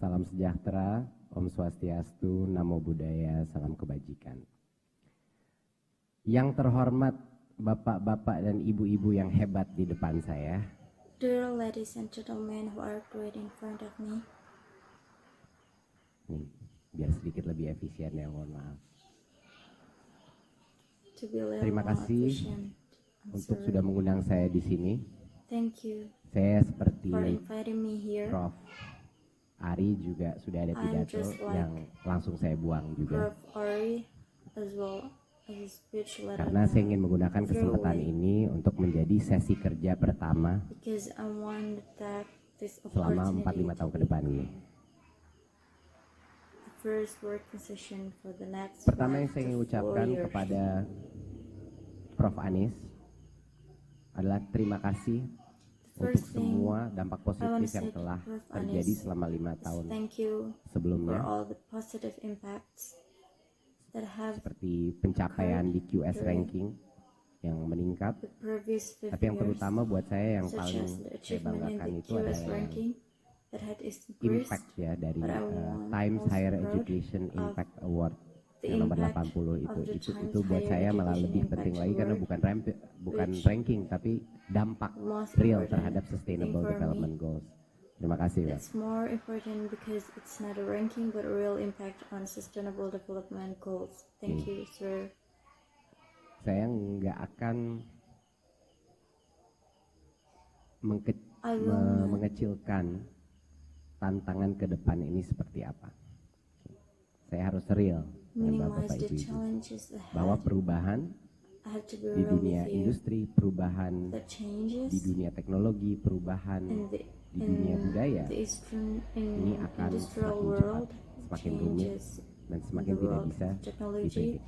Salam sejahtera, Om Swastiastu, Namo Buddhaya, salam kebajikan. Yang terhormat bapak-bapak dan ibu-ibu yang hebat di depan saya. Dear ladies and gentlemen who are great in front of me. Nih, biar sedikit lebih efisien ya, mohon maaf. Terima kasih untuk sudah mengundang saya di sini. Thank you. Saya seperti for inviting me here. Prof. Ari juga sudah ada pidato yang langsung saya buang juga. Prof. Ari as well as speech karena saya ingin menggunakan kesempatan ini untuk menjadi sesi kerja pertama selama 4-5 tahun ke depan ini. Pertama yang saya ingin ucapkan kepada Prof. Anies adalah terima kasih untuk semua dampak positif yang telah terjadi selama 5 tahun sebelumnya, seperti pencapaian di QS ranking yang meningkat, tapi yang terutama buat saya yang paling saya banggakan itu adalah impact ya dari Times Higher Education Impact Award yang nomor 80 itu buat saya malah lebih penting lagi karena bukan ranking tapi dampak real terhadap Sustainable Development Goals. Terima kasih, Pak. It's more important because it's not a ranking but a real impact on Sustainable Development Goals. Thank you, sir. Saya nggak akan mengecilkan tantangan ke depan ini seperti apa. Saya harus real dengan Bapak Ibu bahwa perubahan di dunia industri, perubahan di dunia teknologi, perubahan di dunia budaya ini akan semakin cepat, semakin rumit dan semakin tidak bisa dipredik.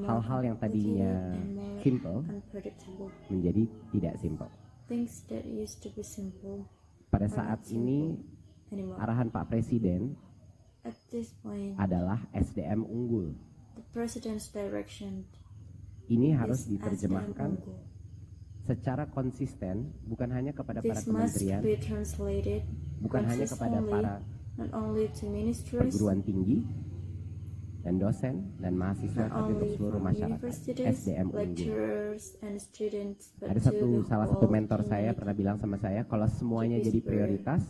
Hal-hal yang tadinya simple menjadi tidak simple. Pada saat ini arahan Pak Presiden adalah SDM unggul. Ini harus diterjemahkan secara konsisten bukan hanya kepada para kementerian, bukan hanya kepada para perguruan tinggi dan dosen dan mahasiswa, tapi untuk seluruh masyarakat. SDM unggul. Ada salah satu mentor saya pernah bilang sama saya, kalau semuanya jadi prioritas,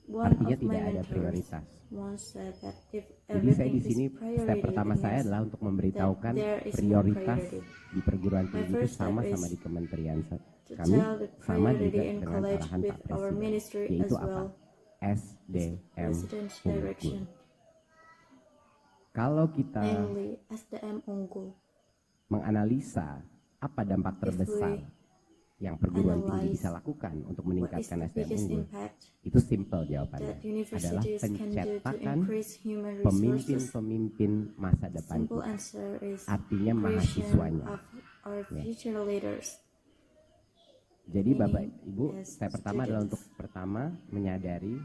artinya tidak ada prioritas. Jadi saya di sini step pertama saya adalah untuk memberitahukan prioritas di perguruan tinggi itu sama-sama di kementerian kami, sama juga dengan arahan Pak Presiden, yaitu apa? SDM unggul. Kalau kita menganalisa apa dampak terbesar yang perguruan tinggi bisa lakukan untuk meningkatkan SDM unggul, itu simple jawabannya, adalah pencetakan pemimpin-pemimpin masa depan kita, artinya mahasiswanya. Ya. Jadi Bapak Ibu, saya pertama adalah untuk menyadari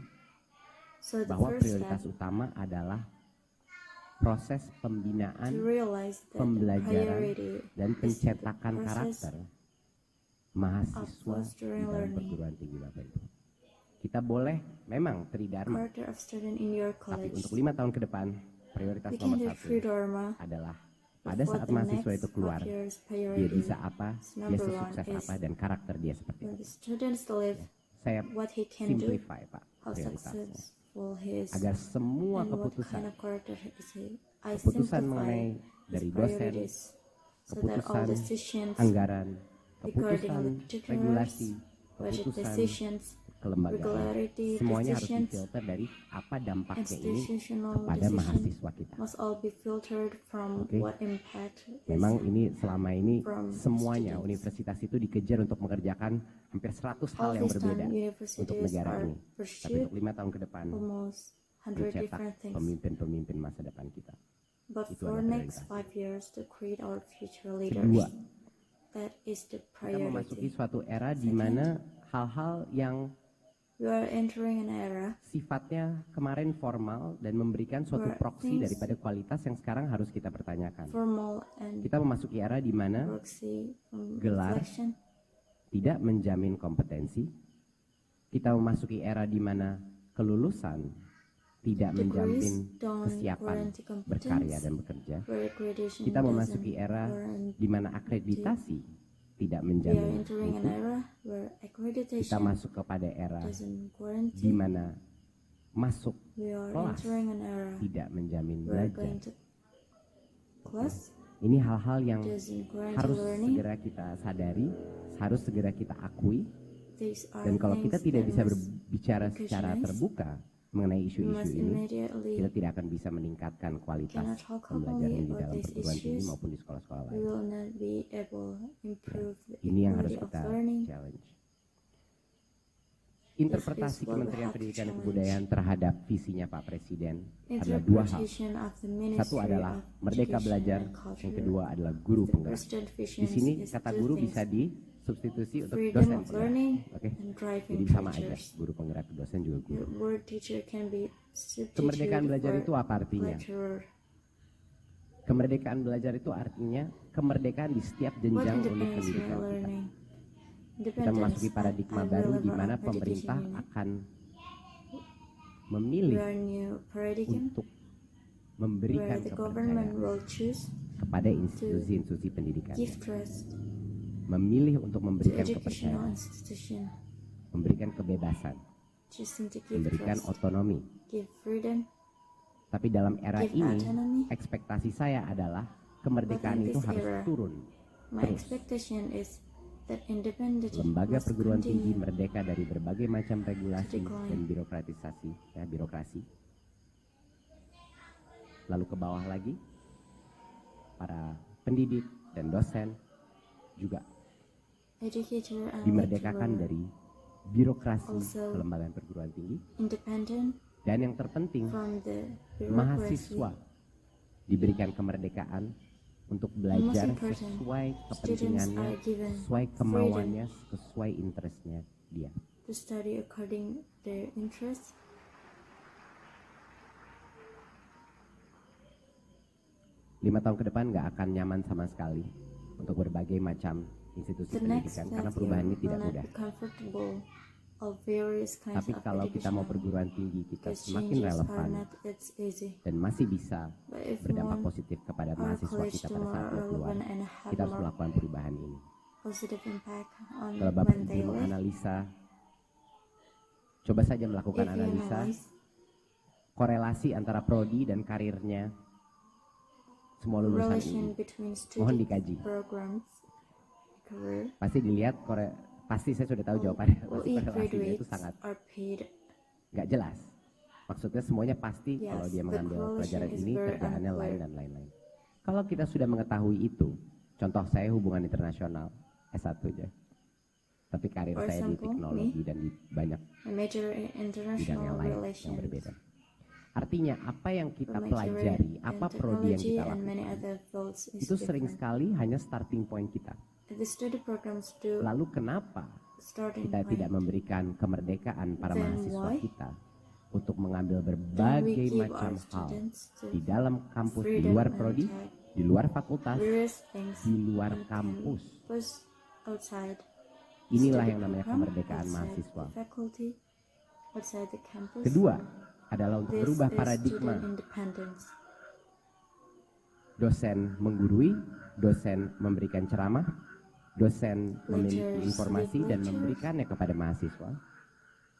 bahwa prioritas utama adalah proses pembinaan, pembelajaran, dan pencetakan karakter mahasiswa di dalam perguruan tinggi Bapak Ibu. Kita boleh memang tridharma, tapi untuk 5 tahun ke depan prioritas nomor 1 adalah pada saat mahasiswa itu keluar, dia bisa apa, dia sesukses apa, dan karakter dia seperti apa. Ya, saya simplify Pak prioritasnya, agar semua keputusan mengenai dari dosen, keputusan anggaran, keputusan regulasi, keputusan kelembagaan, semuanya harus difilter dari apa dampaknya ini kepada mahasiswa kita. Okay. Memang ini selama ini semuanya universitas itu dikejar untuk mengerjakan hampir 100 hal yang berbeda untuk negara ini. Tapi untuk 5 tahun ke depan mencetak pemimpin-pemimpin masa depan kita. Itu adalah prioritas. Kedua, kita memasuki suatu era di mana hal-hal yang sifatnya kemarin formal dan memberikan suatu proksi daripada kualitas yang sekarang harus kita pertanyakan. Kita memasuki era di mana gelar tidak menjamin kompetensi, Kita memasuki era di mana kelulusan tidak menjamin kesiapan berkarya dan bekerja. Kita memasuki era di mana akreditasi tidak menjamin mutu. Kita masuk kepada era di mana masuk kelas tidak menjamin belajar. Ini hal-hal yang harus segera kita sadari, harus segera kita akui. Dan kalau kita tidak bisa berbicara secara terbuka mengenai isu-isu ini, kita tidak akan bisa meningkatkan kualitas pembelajaran di dalam perguruan tinggi maupun di sekolah-sekolah lain. Ini yang harus kita challenge. Interpretasi Kementerian Pendidikan dan Kebudayaan terhadap visinya Pak Presiden adalah dua hal. Satu adalah merdeka belajar, yang kedua adalah guru penggerak. Di sini kata guru bisa disubstitusi untuk dosen penggerak. Oke, jadi sama aja, guru penggerak, dosen juga guru. Kemerdekaan belajar itu apa artinya? Kemerdekaan belajar itu artinya kemerdekaan di setiap jenjang unit pendidikan kita. Kita memasuki paradigma baru di mana pemerintah akan memilih untuk memberikan kepercayaan kepada institusi-institusi pendidikan, memilih untuk memberikan kepercayaan, memberikan kebebasan, memberikan otonomi. Tapi dalam era ini, ekspektasi saya adalah kemerdekaan itu harus turun terus. Lembaga perguruan tinggi merdeka dari berbagai macam regulasi dan birokrasi. Lalu ke bawah lagi, para pendidik dan dosen juga dimerdekakan dari birokrasi kelembagaan perguruan tinggi. Dan yang terpenting, mahasiswa diberikan kemerdekaan untuk belajar sesuai kepentingannya, sesuai kemauannya, sesuai interestnya dia. To study according their interest. 5 tahun ke depan nggak akan nyaman sama sekali untuk berbagai macam institusi pendidikan karena perubahan ini tidak mudah. Tapi kalau kita mau perguruan tinggi kita semakin relevan dan masih bisa berdampak positif kepada mahasiswa kita pada saat keluar, kita harus melakukan perubahan ini. Kalau Bapak Ibu menganalisa, coba saja melakukan analisa korelasi antara prodi dan karirnya semua lulusan ini. Mohon dikaji. Pasti dilihat pasti saya sudah tahu jawabannya. Korelasinya itu sangat nggak jelas. Maksudnya semuanya pasti kalau dia mengambil pelajaran ini kerjaannya lain dan lain-lain. Kalau kita sudah mengetahui itu, contoh saya hubungan internasional S1 aja. Tapi karir saya di teknologi dan di banyak bidang yang lain yang berbeda. Artinya apa yang kita pelajari, apa prodi yang kita lakukan, itu sering sekali hanya starting point kita. Lalu kenapa kita tidak memberikan kemerdekaan para mahasiswa kita untuk mengambil berbagai macam hal di dalam kampus, di luar prodi, di luar fakultas, di luar kampus. Inilah yang namanya kemerdekaan mahasiswa. Kedua adalah untuk berubah paradigma. Dosen menggurui, dosen memberikan ceramah, dosen memiliki informasi dan memberikannya kepada mahasiswa.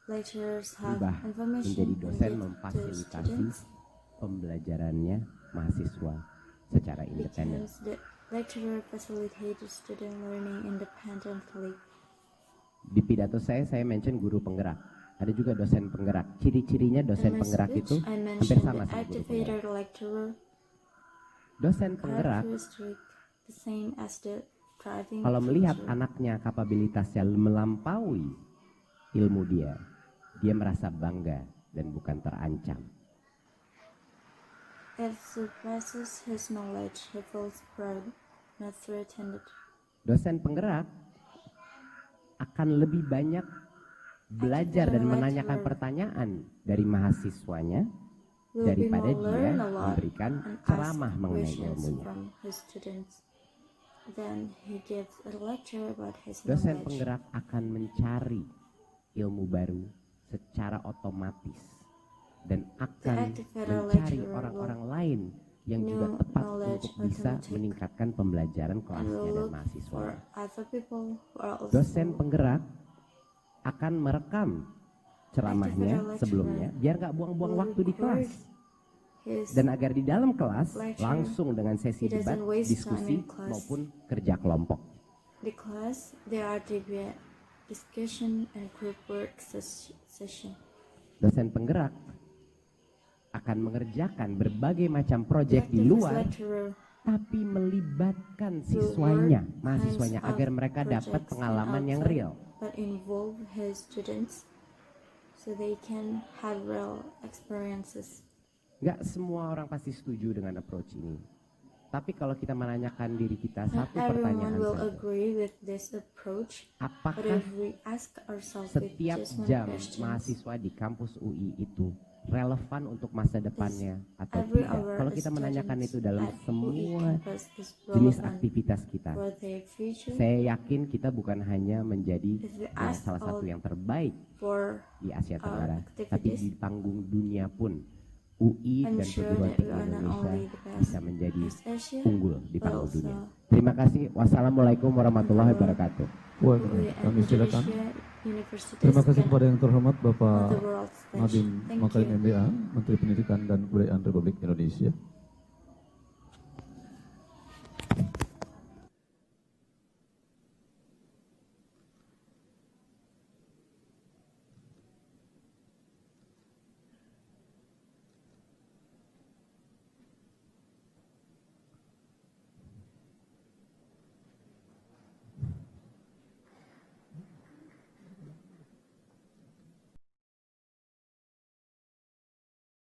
Berubah menjadi dosen memfasilitasi pembelajarannya mahasiswa secara independen. Di pidato saya mention guru penggerak. Ada juga dosen penggerak. Ciri-cirinya dosen penggerak itu hampir sama sama guru penggerak. Dosen penggerak kalau melihat anaknya kapabilitasnya melampaui ilmu dia merasa bangga dan bukan terancam. Dosen penggerak akan lebih banyak belajar dan menanyakan pertanyaan dari mahasiswanya daripada dia memberikan ceramah mengenai ilmunya. Dosen penggerak akan mencari ilmu baru secara otomatis dan akan active federal mencari lecturer orang-orang lain yang juga new tepat knowledge untuk bisa automatic meningkatkan pembelajaran and kelasnya will dan look for mahasiswa. other people who are also Dosen penggerak akan merekam ceramahnya Active sebelumnya biar nggak buang-buang will waktu di kelas, his dan agar di dalam kelas lecture, langsung dengan sesi he doesn't debat, waste diskusi time in class. maupun kerja kelompok. the class there are debate, discussion and group work session. Dosen penggerak akan mengerjakan berbagai macam proyek di Activist luar, lecturer tapi melibatkan will siswanya, work mahasiswanya kinds of agar mereka dapat projects pengalaman yang outside, real. but involve his students so they can have real experiences. Nggak semua orang pasti setuju dengan approach ini. Tapi kalau kita menanyakan diri kita Not satu everyone pertanyaan will saja, agree with this approach, but apakah if we ask ourselves with setiap just one jam question, mahasiswa di kampus UI itu relevan untuk masa depannya atau every tidak? hour Kalau a kita menanyakan student itu dalam at UI semua campus is jenis relevant aktivitas kita, for their future, saya yakin kita bukan hanya menjadi if we yang ask salah satu all yang terbaik for di Asia Tenggara, tapi activities, di panggung dunia pun UI I'm dan sure perguruan that we tinggi are not Indonesia only the best bisa menjadi East Asia, unggul di but panggung also dunia. Terima kasih. Wassalamualaikum warahmatullahi the world. wabarakatuh. UI and Kami silakan. Indonesia universities Terima kasih can kepada yang terhormat on the Bapak world stage. Nadiem Thank Makarim you. MBA, Menteri Pendidikan dan Kebudayaan Republik Indonesia.